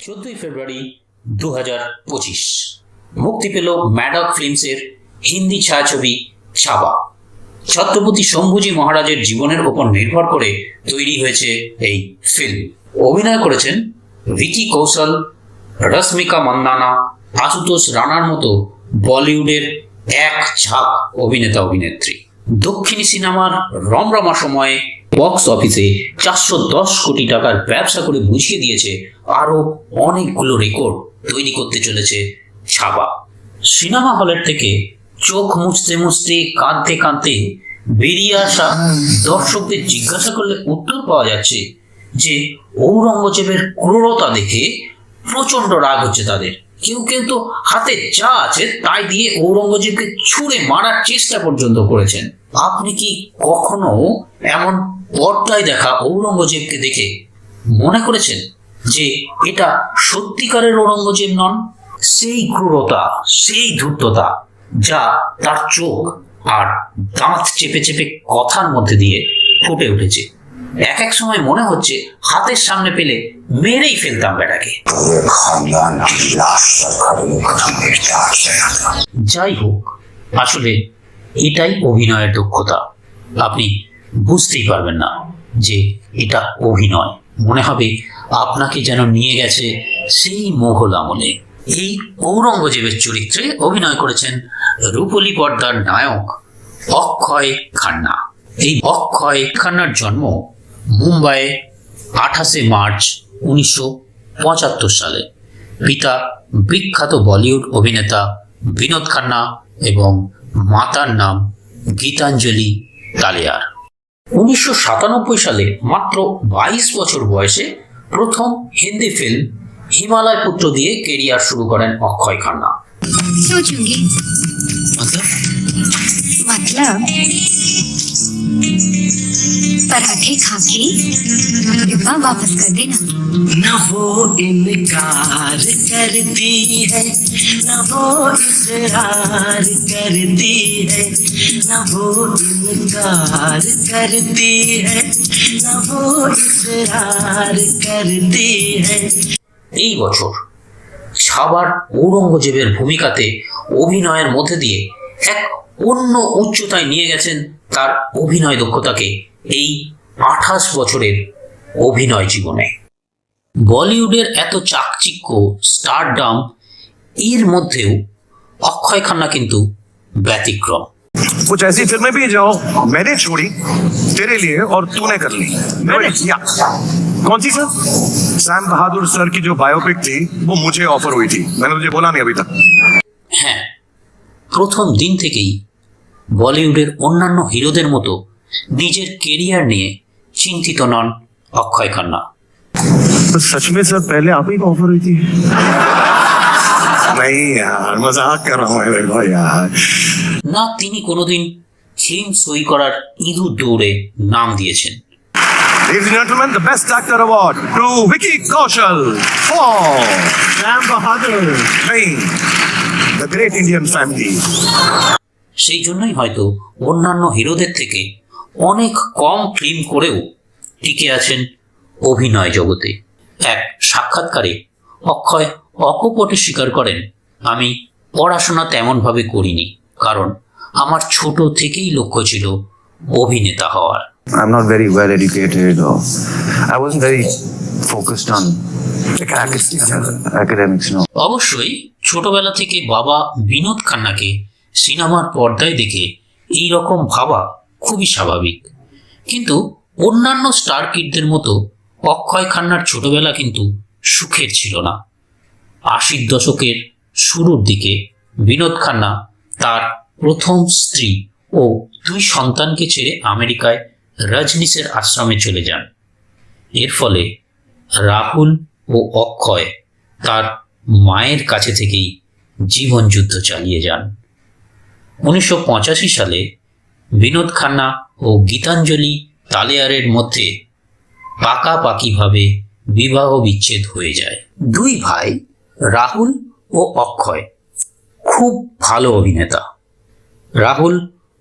14 ফেব্রুয়ারি 2025 মুক্তি পেল ম্যাডক ফিল্মসের হিন্দি ছায়াছবি ছাবা। ছত্রপতি শম্ভুজি মহারাজের জীবনের উপর নির্ভর করে তৈরি হয়েছে এই ফিল্ম। অভিনয় করেছেন ভিকি কৌশল, রশ্মিকা মন্দানা, আশুতোষ রানার মতো বলিউডের এক ঝাঁক অভিনেতা অভিনেত্রী। দক্ষিণী সিনেমার রমরমা সময়ে বক্স অফিসে 410 কোটি টাকার ব্যবসা করে বুঝিয়ে দিয়েছে আরো অনেকগুলো রেকর্ড তৈরি করতে চলেছে ছাবা। সিনেমা হলের থেকে চোখ মুছতে মুছতে কাঁদতে কাঁদতে বেরিয়ে আসা দর্শকদের জিজ্ঞাসা করলে উত্তর পাওয়া যাচ্ছে যে ঔরঙ্গজেবের ক্রূরতা দেখে প্রচন্ড রাগ হচ্ছে তাদের। কেউ কেউ তো হাতে যা আছে তাই দিয়ে ঔরঙ্গজেবকে ছুঁড়ে মারার চেষ্টা পর্যন্ত করেছেন। আপনি কি কখনো এমন পর্দায় দেখা ঔরঙ্গজেবকে দেখে মনে করেছেন যে এটা সত্যিকারের ঔরঙ্গজেব নন? সেই ক্রূরতা, সেই ধূর্ততা যা তার চোখ আর দাঁত চেপে চেপে কথার মধ্যে দিয়ে ফুটে উঠেছে। এক এক সময় মনে হচ্ছে হাতের সামনে পেলে মেরেই ফেলতাম বেটাকে। যাই হোক, আসলে এটাই অভিনয়ের দক্ষতা। আপনি বুঝতেই পারবেন না যে এটা অভিনয়, মনে হবে আপনাকে যেন নিয়ে গেছে সেই মোগল আমলে। এই ঔরঙ্গজেবের চরিত্রে অভিনয় করেছেন রূপলী পর্দার নায়ক অক্ষয় খান্না। এই অক্ষয় খান্নার জন্ম মুম্বাইয়ে 28 মার্চ 1975 সালে। পিতা বিখ্যাত বলিউড অভিনেতা বিনোদ খান্না এবং মাতার নাম গীতাঞ্জলি তালেয়ার। 1997 সালে মাত্র 22 বছর বয়সে প্রথম হিন্দি ফিল্ম হিমালয় পুত্র দিয়ে কেরিয়ার শুরু করেন অক্ষয় খান্না। पराठे खा के डिब्बा वापस कर देना। न वो इनकार करती है, न वो इकरार करती है, न वो इनकार करती है, न वो इकरार करती है। এই বছর ছাবার ঔরঙ্গজেবের ভূমিকাতে অভিনয়ের মধ্যে দিয়ে এক অন্য উচ্চতায় নিয়ে গেছেন তার অভিনয় দক্ষতাকে এই 28 বছরের অভিনয় জীবনে। বলিউডের এত চাকচিক্য, স্টারডাম, এর মধ্যেও অক্ষয় খান্না কিন্তু ব্যতিক্রম। कुछ ऐसी फिल्में भी जाओ मैंने छोड़ी तेरे लिए और तूने कर ली। मैंने किया। कौन सी सर? सैम बहादुर सर की जो बायोपिक थी वो मुझे ऑफर हुई थी, मैंने तुझे बोला नहीं अभी तक। হ্যাঁ, প্রথম দিন থেকেই বলিউডের অন্যান্য হিরোদের মতো নিজের কেরিয়ার নিয়ে চিন্তিত নন অক্ষয় খান্না। तो सच में सर पहले आप ही को ऑफर हुई थी? नहीं यार, मजाक कर रहा हूँ भाई यार। না, তিনি কোনোদিন ফিল্ম সই করার ইঁদুর দৌড়ে নাম দিয়েছেন। Ladies and gentlemen, the best actor award to Vicky Kaushal for Sam Bahadur playing the great Indian family. সেই জন্যই হয়তো অন্যান্য হিরোদের থেকে অনেক কম ফিল্ম করেও টিকে আছেন অভিনয় জগতে। এক সাক্ষাৎকারে অক্ষয় অকপটে স্বীকার করেন, আমি পড়াশোনা তেমনভাবে করিনি, কারণ আমার ছোট থেকেই লক্ষ্য ছিল অভিনেতা হওয়ার। I'm not very well educated, or I wasn't very focused on academics. No. অবশ্যই ছোটবেলা থেকে বাবা বিনোদ খান্নাকে সিনেমার পর্দায় দেখে এই রকম ভাবা খুবই স্বাভাবিক। কিন্তু অন্যান্য স্টার কিডদের মতো অক্ষয় খান্নার ছোটবেলা কিন্তু সুখের ছিল না। 80 দশকের শুরুর দিকে বিনোদ খান্না তার প্রথম স্ত্রী ও 2 সন্তানকে ছেড়ে আমেরিকায় রজনীশের আশ্রমে চলে যান। এর ফলে রাহুল ও অক্ষয় তার মায়ের কাছে থেকেই জীবনযুদ্ধ চালিয়ে যান। 1985 সালে বিনোদ খান্না ও গীতাঞ্জলি তালেয়ারের মধ্যে পাকাপাকিভাবে বিবাহ বিচ্ছেদ হয়ে যায়। 2 ভাই রাহুল ও অক্ষয় খুব ভালো অভিনেতা। রাহুল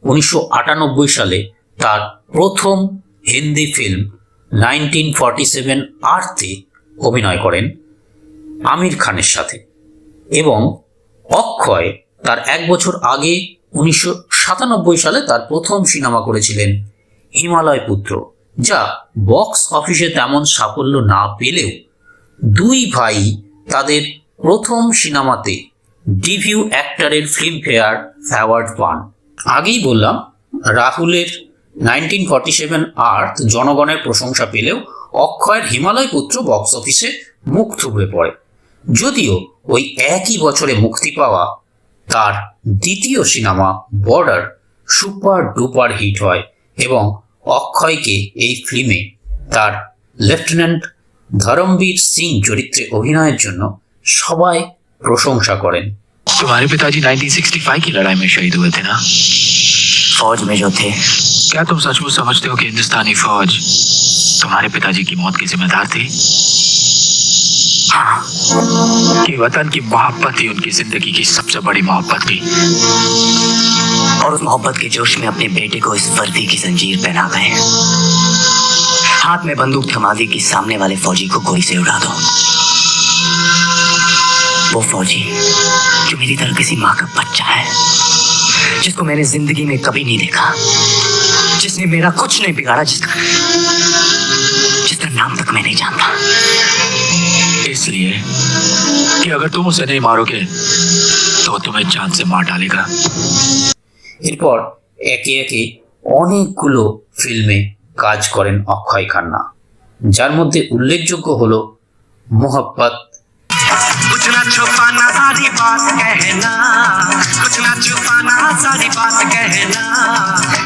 1998 সালে তার প্রথম হিন্দি ফিল্ম 1947 আর্থে অভিনয় করেন আমির খানের সাথে, এবং অক্ষয় তার 1 বছর আগে 1997 সালে তার প্রথম সিনেমা করেছিলেন হিমালয় পুত্র, যা বক্স অফিসে তেমন সাফল্য না পেলেও দুই ভাই তাদের প্রথম সিনেমাতে ডেবিউ অ্যাক্টরের ফিল্মফেয়ার অ্যাওয়ার্ড পান। আগেই বললাম রাহুলের 1947 আর্থ জনগণের প্রশংসা পেলেও অক্ষয়ের হিমালয় পুত্র বক্স অফিসে মুখ থুবড়ে পড়ে, যদিও ওই একই বছরে মুক্তি পাওয়া তার দ্বিতীয় সিনেমা বর্ডার সুপার ডুপার হিট হয় এবং অক্ষয়কে এই ফিল্মে তার লেফটেন্যান্ট ধরমবীর সিং চরিত্রে অভিনয়ের জন্য সবাই প্রশংসা করেন। तुम्हारे पिताजी 1965 की लड़ाई में शहीद हुए थे ना? फौज में जो थे। क्या तुम सचमुच समझते हो कि हिंदुस्तानी फौज तुम्हारे पिताजी की मौत की जिम्मेदार थी? हाँ, कि वतन की मोहब्बत ही उनकी जिंदगी की सबसे बड़ी मोहब्बत थी। और उस मोहब्बत के जोश में अपने बेटे को इस वर्दी की जंजीर पहना गए। हाथ में बंदूक थमा दी कि सामने वाले फौजी को गोली से उड़ा दो। वो फौजी जो मेरी तरह किसी माँ का बच्चा है, जिसको मैंने जिंदगी में कभी नहीं देखा, जिसने मेरा कुछ नहीं बिगाड़ा, जिसका नाम तक मैं नहीं जानता। इसलिए कि अगर तुम उसे नहीं मारोगे तो वो तुम्हें जान से मार डालेगा। এরপর একে একে অনেকগুলো ফিল্মে কাজ করেন অক্ষয় খান্না, যার মধ্যে উল্লেখযোগ্য হল মোহব্বত, कुछ ना छुपाना सारी बात कहना, कुछ ना छुपाना सारी बात कहना,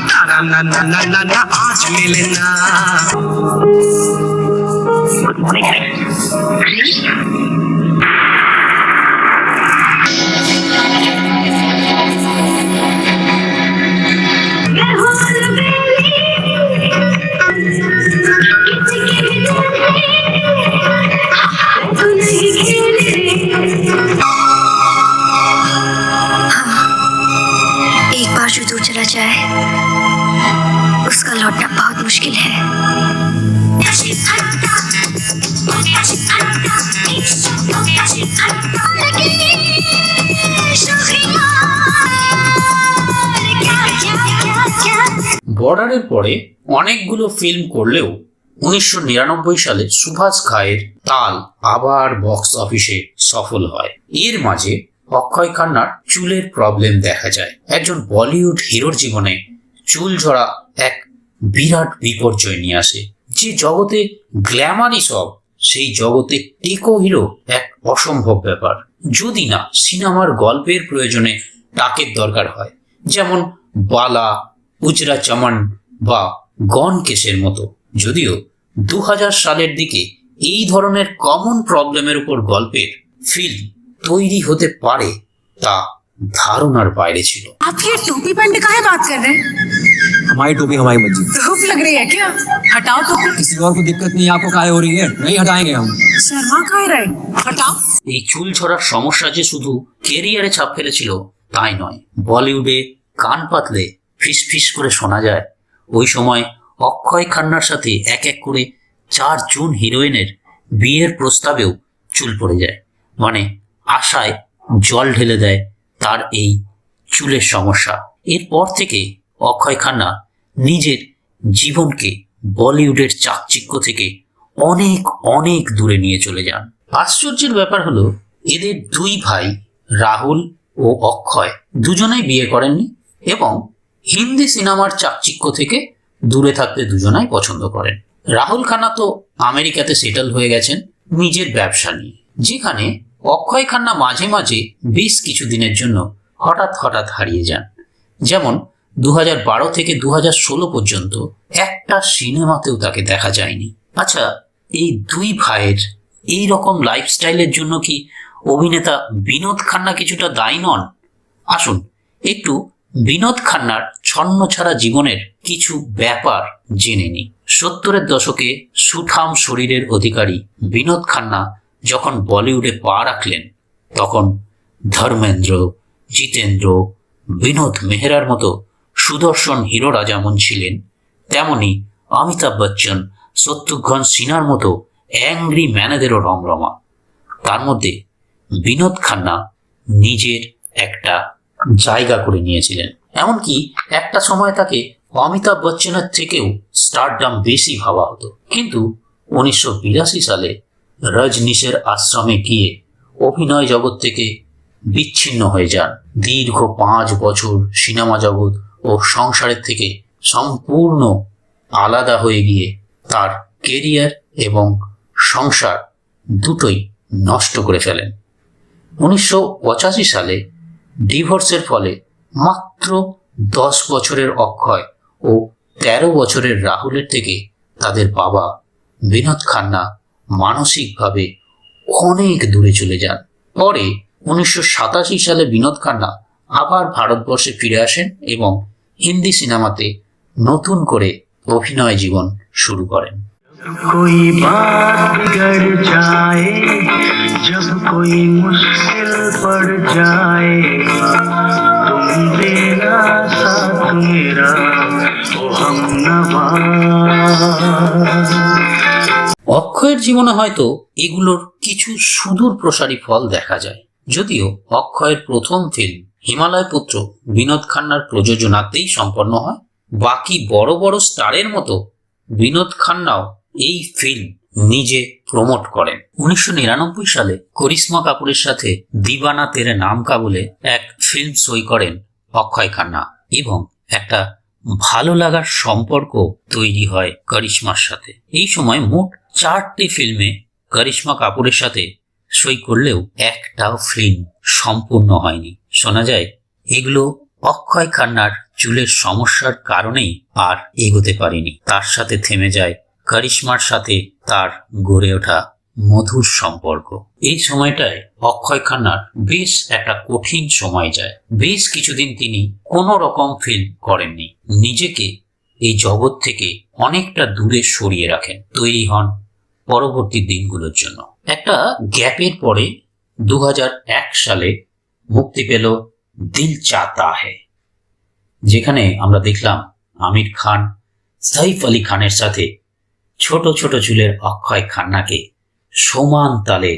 ना ना ना ना ना ना आज मिलना। Good morning. एक बार जो दूर चला जाए उसका लौटना बहुत मुश्किल है। বর্ডারের পরে অনেকগুলো ফিল্ম করলেও 1999 সালে সুভাষ ঘায়ের তাল আবার বক্স অফিসে সফল হয়। এর মাঝে অক্ষয় খান্নার চুলের প্রবলেম দেখা যায়। একজন বলিউড হিরোর জীবনে চুল ঝরা এক বিরাট বিপর্যয় নিয়ে আসে। যে জগতে গ্ল্যামারই সব, সেই জগতে টেকো হিরো এক অসম্ভব ব্যাপার। যদি না সিনেমার গল্পের প্রয়োজনে টাকের দরকার হয়, যেমন বালা, উজরা চমন বা গন কেসের মতো। যদিও 2000 সালের দিকে এই ধরনের কমন প্রবলেমের উপর গল্পের ফিল্ম তৈরি হতে পারে তা ধারণার বাইরে ছিল। आप ये टोपी पहन के काहे बात कर रहे हैं? हमारी टोपी हमारी मर्जी। धूप लग रही है क्या? हटाओ टोपी। किसी और को दिक्कत नहीं, आपको काहे हो रही है? नहीं हटाएंगे हम। शर्मा काहे रहे? हटाओ। এই চুল ঝরার সমস্যা যে শুধু কেরিয়ারে ছাপ ফেলেছিল তাই নয়, বলিউডে কান পাতলে ফিস ফিস করে শোনা যায় ওই সময় অক্ষয় খান্নার সাথে এক এক করে 4 জন হিরোইনের বিয়ের প্রস্তাবেও চুল পড়ে যায়। মানে আশায় জল ঢেলে দেয় তার এই চুলের সমস্যা। এরপর থেকে অক্ষয় খান্না নিজের জীবনকে বলিউডের চাকচিক্য থেকে অনেক অনেক দূরে নিয়ে চলে যান। আশ্চর্যের ব্যাপার হলো এদের দুই ভাই রাহুল ও অক্ষয় দুজনেই বিয়ে করেননি এবং হিন্দি সিনেমার চাকচিক্য থেকে দূরে থাকতে দুজনাই পছন্দ করেন। রাহুল খান্না তো আমেরিকাতে সেটেল হয়ে গেছেন নিজের ব্যবসা নিয়ে, যেখানে অক্ষয় খান্না মাঝে মাঝে বেশ কিছু দিনের জন্য হঠাৎ হঠাৎ হারিয়ে যান। যেমন 2012 থেকে 2016 পর্যন্ত একটা সিনেমাতেও তাকে দেখা যায়নি। আচ্ছা, এই দুই ভাইয়ের এই রকম লাইফস্টাইলের জন্য কি অভিনেতা বিনোদ খান্না কিছুটা দায়ী নন? আসুন একটু বিনোদ খান্নার ছন্নছাড়া জীবনের কিছু ব্যাপার জেনে নিই। 70-এর দশকে সুঠাম শরীরের অধিকারী বিনোদ খান্না যখন বলিউডে পা রাখলেন, তখন ধর্মেন্দ্র, জিতেন্দ্র, বিনোদ মেহরার মতো সুদর্শন হিরোরা যেমন ছিলেন, তেমনি অমিতাভ বচ্চন, শত্রুঘ্ন সিনহার মতো অ্যাংরি ম্যানেদেরও রমরমা। তার মধ্যে বিনোদ খান্না নিজের একটা জায়গা করে নিয়েছিলেন। এমনকি একটা সময় তাকে অমিতাভ বচ্চনের থেকেও স্টারডাম বেশি ভাবা হতো। কিন্তু 1982 সালে রজনীশের আশ্রমে গিয়ে অভিনয় জগৎ থেকে বিচ্ছিন্ন হয়ে যান। দীর্ঘ 5 বছর সিনেমা জগৎ ও সংসারের থেকে সম্পূর্ণ আলাদা হয়ে গিয়ে তার কেরিয়ার এবং সংসার দুটোই নষ্ট করে ফেলেন। 1985 সালে ডিভোর্সের ফলে মাত্র 10 বছরের অক্ষয় ও 13 বছরের রাহুলের থেকে তাদের বাবা বিনোদ খান্না মানসিকভাবে অনেক দূরে চলে যান। পরে 1987 সালে বিনোদ খান্না আবার ভারতবর্ষে ফিরে আসেন এবং হিন্দি সিনেমাতে নতুন করে অভিনয় জীবন শুরু করেন। कोई बात बिगड़ जाए, जब कोई मुश्किल पड़ जाए, तुम देना साथ मेरा ओ हमनवा। অক্ষয়ের জীবনে হয়তো এগুলোর কিছু সুদূর প্রসারী ফল দেখা যায়। যদিও অক্ষয়ের প্রথম ফিল্ম হিমালয় পুত্র বিনোদ খান্নার প্রযোজনাতেই সম্পন্ন হয়, বাকি বড় বড় স্টারের মতো বিনোদ খান্নাও এই ফিল্ম নিজে প্রমোট করেন। 1999 সালে করিশ্মা কাপুরের সাথে দিবানা তেরে নাম কা বলে এক ফিল্ম সই করেন অক্ষয় খান্না এবং একটা ভালো লাগার সম্পর্ক তৈরি হয় করিশ্মার সাথে। এই সময় মোট 4টি ফিল্মে করিশ্মা কাপুরের সাথে সই করলেও একটাও ফিল্ম সম্পূর্ণ হয়নি। শোনা যায় এগুলো অক্ষয় খান্নার চুলের সমস্যার কারণেই আর এগোতে পারেনি। তার সাথে থেমে যায় করিশ্মার সাথে তার গড়ে ওঠা মধুর সম্পর্ক। এই সময়টায় অক্ষয় খান্নার বেশ একটা কঠিন সময় যায়। বেশ কিছুদিন তিনি কোনো রকম ফিল্ম করেননি, নিজেকে এই জগৎ থেকে অনেকটা দূরে সরিয়ে রাখেন, তৈরি হন পরবর্তী দিনগুলোর জন্য। একটা গ্যাপের পরে 2001 সালে মুক্তি পেল দিল চাহতা হ্যায়, যেখানে আমরা দেখলাম আমির খান সাইফ আলী খানের সাথে ছোট ছোট চুলের অক্ষয় খান্নাকে সমান তালে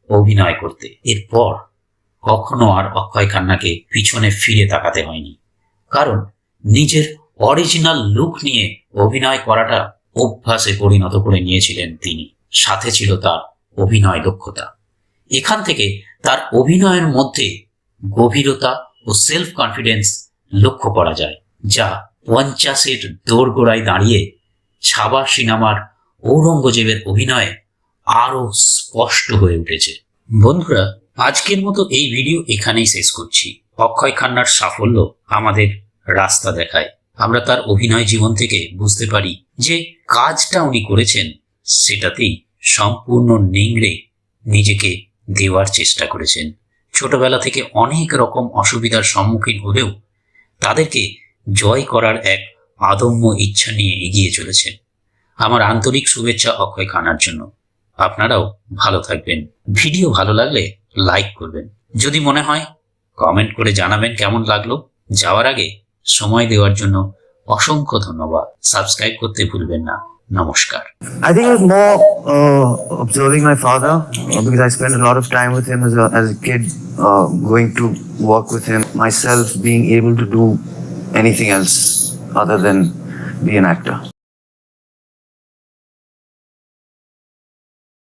অভিনয় করতে। এরপর কখনো আর অক্ষয় খান্নাকে পিছনে ফিরে তাকাতে হয়নি, কারণ নিজের অরিজিনাল লুক নিয়ে অভিনয় করাটা অভ্যাসে পরিণত করে নিয়েছিলেন তিনি। সাথে ছিল তার অভিনয় দক্ষতা। এখান থেকে তার অভিনয়ের মধ্যে গভীরতা ও সেলফ কনফিডেন্স লক্ষ্য করা যায়, যা 50-এর দোরগোড়ায় দাঁড়িয়ে ছাবা সিনেমার ঔরঙ্গজেবের অভিনয়ে আরো স্পষ্ট হয়ে উঠেছে। বন্ধুরা, আজকের মতো এই ভিডিও এখানেই শেষ করছি। অক্ষয় খান্নার সাফল্য আমাদের রাস্তা দেখায়। আমরা তার অভিনয় জীবন থেকে বুঝতে পারি যে কাজটা উনি করেছেন সেটাতেই সম্পূর্ণ নিংড়ে নিজেকে দেওয়ার চেষ্টা করেছেন। ছোটবেলা থেকে অনেক রকম অসুবিধার সম্মুখীন হলেও তাদেরকে জয় করার এক আদম্য ইচ্ছা নিয়ে এগিয়ে চলেছেন। আমার আন্তরিক শুভেচ্ছা অক্ষয় খান্নার জন্য। আপনারাও ভালো থাকবেন। ভিডিও ভালো লাগলে লাইক করবেন, যদি মনে হয় কমেন্ট করে জানাবেন কেমন লাগলো। যাওয়ার আগে সময় দেওয়ার জন্য অসংখ্য ধন্যবাদ। সাবস্ক্রাইব করতে ভুলবেন না। নমস্কার। I think it was more observing my father because I spent a lot of time with him as a kid, going to work with him, myself being able to do anything else other than be an actor.